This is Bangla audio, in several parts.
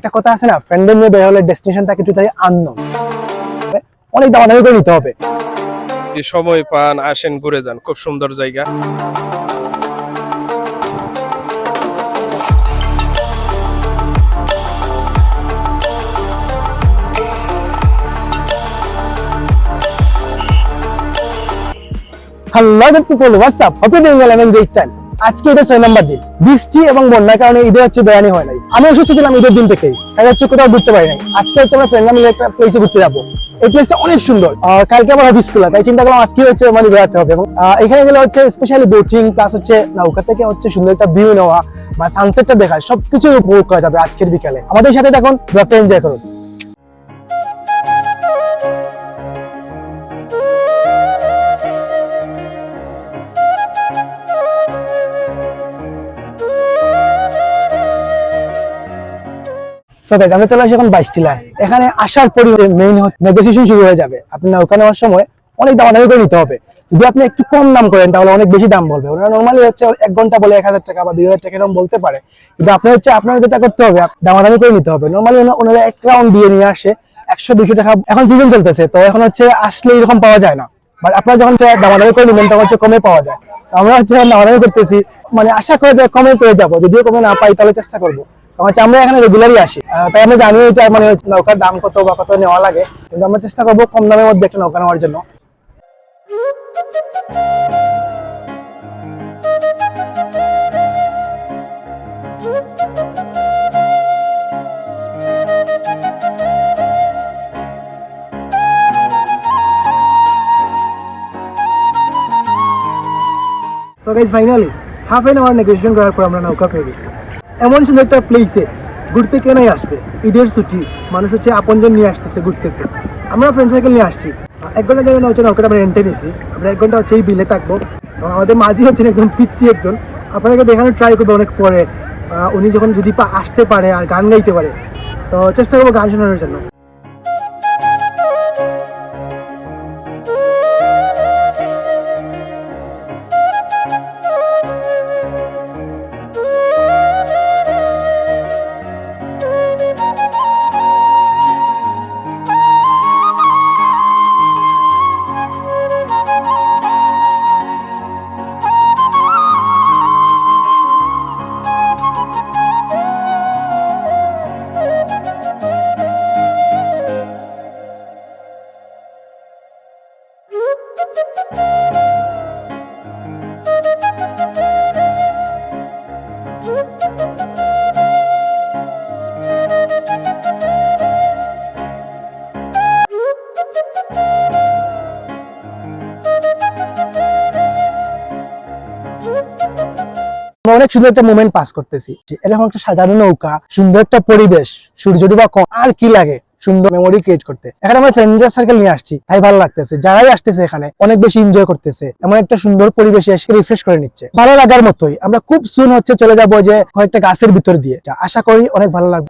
একটা কথা আছে না, ফ্রেন্ডের নিয়ে বের হলে ডেস্টিনেশনটা একটু তাই আননোন, অনেক দামাদামি করে নিতে হবে। সময় পান আসেন ঘুরে যান, খুব সুন্দর জায়গা। Hello people, WhatsApp, hope you doing well and great time. আজকে এটা 6 নম্বর দিন, বৃষ্টি এবং বন্যার কারণে ঈদে হচ্ছে বেড়ানি হয় নাই। আমি অসুস্থ ছিলাম ঈদের দিন থেকেই, তাই হচ্ছে কোথাও ঘুরতে পারি নাই। আজকে হচ্ছে আমরা ফ্রেন্ডরা মিলে একটা প্লেসে ঘুরতে যাবো। এই প্লেসটা অনেক সুন্দর। কালকে আমার অফিস খোলা, তাই চিন্তা করলাম আজকে হচ্ছে মানে বেড়াতে হবে। এবং এখানে গেলে হচ্ছে স্পেশালি বোটিং প্লাস হচ্ছে নৌকা থেকে হচ্ছে সুন্দর একটা ভিউ নেওয়া বা সানসেটটা দেখা, সবকিছু উপভোগ করা যাবে আজকের বিকালে। আমাদের সাথে দেখুন, ব্লগটা এনজয় করুন। সো গাইস, আমরা চলে আসি এখন 22 টিলায়। এখানে আসার পরই মেইন নেগোসিয়েশন শুরু হয়ে যাবে। আপনি নৌকা নেওয়ার সময় অনেক দামাদামি করে নিতে হবে। যদি আপনি একটু কম দাম করেন তাহলে অনেক বেশি দাম বলবে। ওরা নরমালি হচ্ছে 1 ঘন্টা বলে 1000 টাকা বা 2000 টাকা এরকম বলতে পারে, কিন্তু আপনি হচ্ছে আপনার যেটা করতে হবে, দামাদামি করে নিতে হবে। নরমালি ওনারা এক রাউন্ড দিয়ে নিয়ে আসে 100-200 টাকা। এখন সিজন চলতেছে, তো এখন হচ্ছে আসলে এরকম পাওয়া যায় না, বাট আপনারা যখন দামাদামি করে নেবেন তখন হচ্ছে কমে পাওয়া যায়। আমরা হচ্ছে দামাদামি করতেছি, মানে আশা করে যে কমে পেয়ে যাবো। যদিও কমে না পাই তাহলে চেষ্টা করবো। আমরা এখানে রেগুলারই আসি, তাই আমরা জানি এটা মানে নৌকার দাম কত বা কত নেওয়া লাগে, কিন্তু আমরা চেষ্টা করবো কম দামের মধ্যে একটা নৌকা নেওয়ার জন্য। So guys, finally half an hour negotiation করার পর আমরা নৌকা পেয়ে গেছি। এমন সুন্দর একটা প্লেসে ঘুরতে কেনই আসবে? ঈদের ছুটি, মানুষ হচ্ছে আপনজন নিয়ে আসতেছে, ঘুরতেছে। আমরা ফ্রেন্ড সার্কেল নিয়ে আসছি। 1 ঘন্টা জায়গায় হচ্ছে নৌকাটা আমরা রেন্টে নিয়েছি। আমরা 1 ঘন্টা হচ্ছে এই বিলে থাকবো। এবং আমাদের মাঝি হচ্ছেন একদম পিচ্ছি একজন, আপনাদেরকে দেখানোর ট্রাই করবো অনেক পরে। উনি যখন যদি আসতে পারে আর গান গাইতে পারে, তো চেষ্টা করবো গান শোনানোর জন্য। অনেক সুন্দর একটা মোমেন্ট পাস করতেছি। এরকম একটা সাজানো নৌকা, সুন্দর একটা পরিবেশ, সূর্য ডুবা কম, আর কি লাগে সুন্দর মেমোরি ক্রিয়েট করতে। এখানে আমার ফ্রেন্ডের সার্কেল নিয়ে আসছি, তাই ভালো লাগতেছে। যারাই আসতেছে এখানে অনেক বেশি এনজয় করতেছে, এমন একটা সুন্দর পরিবেশে এসে রিফ্রেশ করে নিচ্ছে। ভালো লাগার মতোই আমরা খুব সুন হচ্ছে চলে যাবো যে কয়েকটা গাছের ভিতর দিয়ে, আশা করি অনেক ভালো লাগবে।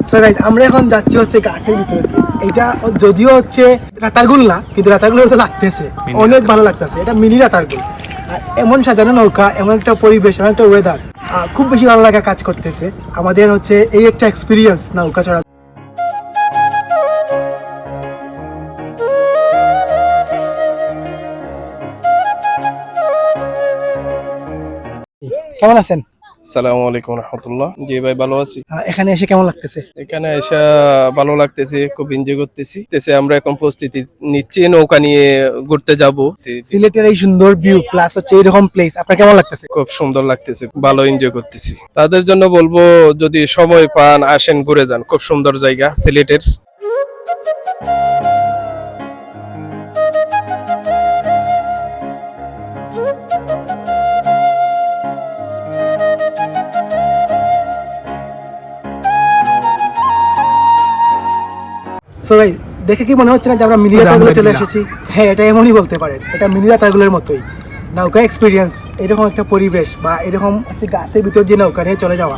সো গাইস, আমরা এখন যাচ্ছি হচ্ছে গাছের ভিতরে। এটা যদিও হচ্ছে রাতারগুল না, কিন্তু রাতারগুল তো লাগতেছে, অনেক ভালো লাগতেছে। এটা মিনি রাতারগুল। এমন সাজানো নৌকা, এমন একটা পরিবেশ, এমন একটা ওয়েদার, খুব বেশি ভালো লাগা কাজ করতেছে। আমাদের হচ্ছে এই একটা এক্সপিরিয়েন্স নৌকা চড়া। কেমন আছেন? সালামু আলাইকুম রহমতুল্লাহ। জি ভাই, ভালো আছি। এখানে এসে কেমন লাগতেছে? এখানে এসে ভালো লাগতেছে, খুব এনজয় করতেছি। আমরা এখন প্রস্তুতি নিচ্ছি, নৌকা নিয়ে ঘুরতে যাব। সিলেটের এই সুন্দর ভিউ প্লাস হচ্ছে এরকম প্লেস আপনার কেমন লাগতেছে? খুব সুন্দর লাগতেছে, ভালো এনজয় করতেছি। তাদের জন্য বলবো, যদি সময় পান আসেন, ঘুরে যান। খুব সুন্দর জায়গা সিলেটের। সো ভাই, দেখে কি মনে হচ্ছে না যে আমরা মিনি রাতারগুলো চলে এসেছি? হ্যাঁ, এটা এমনই বলতে পারেন, এটা মিনি রাতারগুলোর মতোই। নৌকা এক্সপিরিয়েন্স, এরকম একটা পরিবেশ বা এরকম হচ্ছে গাছের ভিতর দিয়ে নৌকা নিয়ে চলে যাওয়া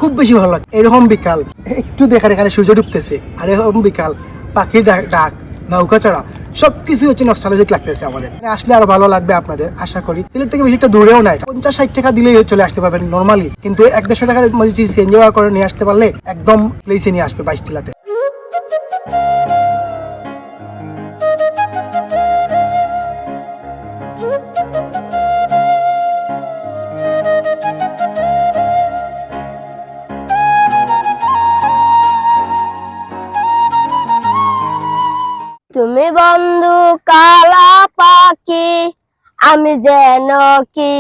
খুব বেশি ভালো লাগে। এরকম বিকাল একটু দেখার, এখানে সূর্য ডুবতেছে, আর এরকম বিকাল পাখির ডাক, নৌকা চড়া, সবকিছু হচ্ছে নস্টালজিক লাগতেছে আমাদের। এখানে আসলে আরো ভালো লাগবে আপনাদের, আশা করি। সিলেট থেকে বেশি একটা দূরেও নাই, 50-60 টাকা দিলেই চলে আসতে পারবেন নর্মালি, কিন্তু 100-150 টাকার মধ্যে সিএনজি করে নিয়ে আসতে পারলে একদম প্লেসে নিয়ে আসবে 22 টিলাতে। তুমি বন্ধু কালা পাখি, আমি যেন কি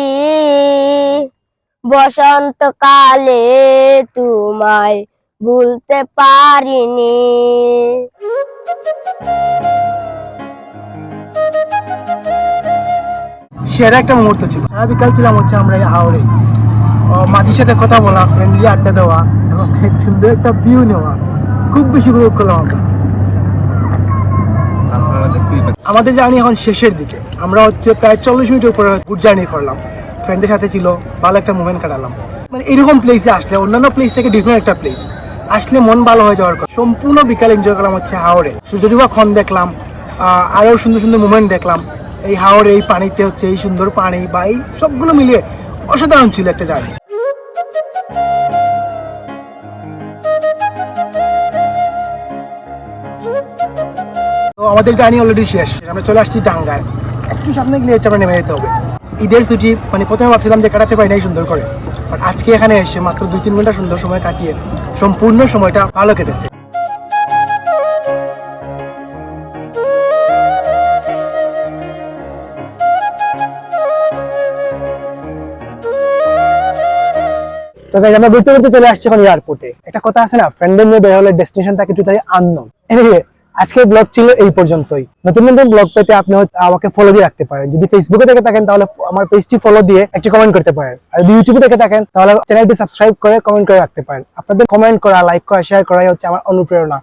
বসন্ত কালে তোমায় ভুলতে পারিনি। সেরা একটা মুহূর্ত ছিল। সারা বিকাল ছিলাম হচ্ছে আমরা এই হাওড়ে, মাঝির সাথে কথা বলা, ফ্রেন্ডলি আড্ডা দেওয়া এবং সুন্দর একটা ভিউ নেওয়া, খুব বেশি উপভোগ করলাম আমরা। আমাদের জার্নি এখন শেষের দিকে, আমরা হচ্ছে প্রায় 40 মিনিটের উপরে গুড জার্নি করলাম। ফ্রেন্ডের সাথে ছিল, ভালো একটা মুভমেন্ট কাটালাম। মানে এরকম প্লেসে আসলে, অন্যান্য প্লেস থেকে ডিফারেন্ট একটা প্লেস আসলে মন ভালো হয়ে যাওয়ার কথা। সম্পূর্ণ বিকাল এনজয় করলাম হচ্ছে হাওড়ে, সূর্য ডুবা ক্ষণ দেখলাম, আরও সুন্দর সুন্দর মুভমেন্ট দেখলাম এই হাওড়ে, এই পানিতে হচ্ছে এই সুন্দর পানি বা এই সবগুলো মিলিয়ে অসাধারণ ছিল একটা জার্নি। তো আমাদের জার্নি অলরেডি শেষ, আমরা চলে আসছি টাঙ্গায়। একটু সামনে গেলে হচ্ছে আমরা নেমে যেতে হবে। ঈদের ছুটি, মানে প্রথমে ভাবছিলাম যে কাটাতে পারি নাই সুন্দর করে, বাট আজকে এখানে এসে মাত্র 2-3 ঘন্টা সুন্দর সময় কাটিয়ে সম্পূর্ণ সময়টা ভালো কেটেছে। তো গাইস, আমরা ঘুরতে ঘুরতে চলে আসছি এখন এয়ারপোর্টে। একটা কথা আছে না, ফ্রেন্ডদের নিয়ে বের হলে ডেস্টিনেশন থাকে একটু তাই আননোন। এনিওয়ে, আজকের ব্লগ ছিল এই পর্যন্তই। নতুন নতুন ব্লগ পেতে আপনি আমাকে ফলো দিয়ে রাখতে পারেন। যদি ফেসবুকে থেকে থাকেন তাহলে আমার পেজটি ফলো দিয়ে একটি কমেন্ট করতে পারেন, আর যদি ইউটিউবে থেকে থাকেন তাহলে চ্যানেলটি সাবস্ক্রাইব করে কমেন্ট করে রাখতে পারেন। আপনাদের কমেন্ট করা, লাইক করা, শেয়ার করাই হচ্ছে আমার অনুপ্রেরণা।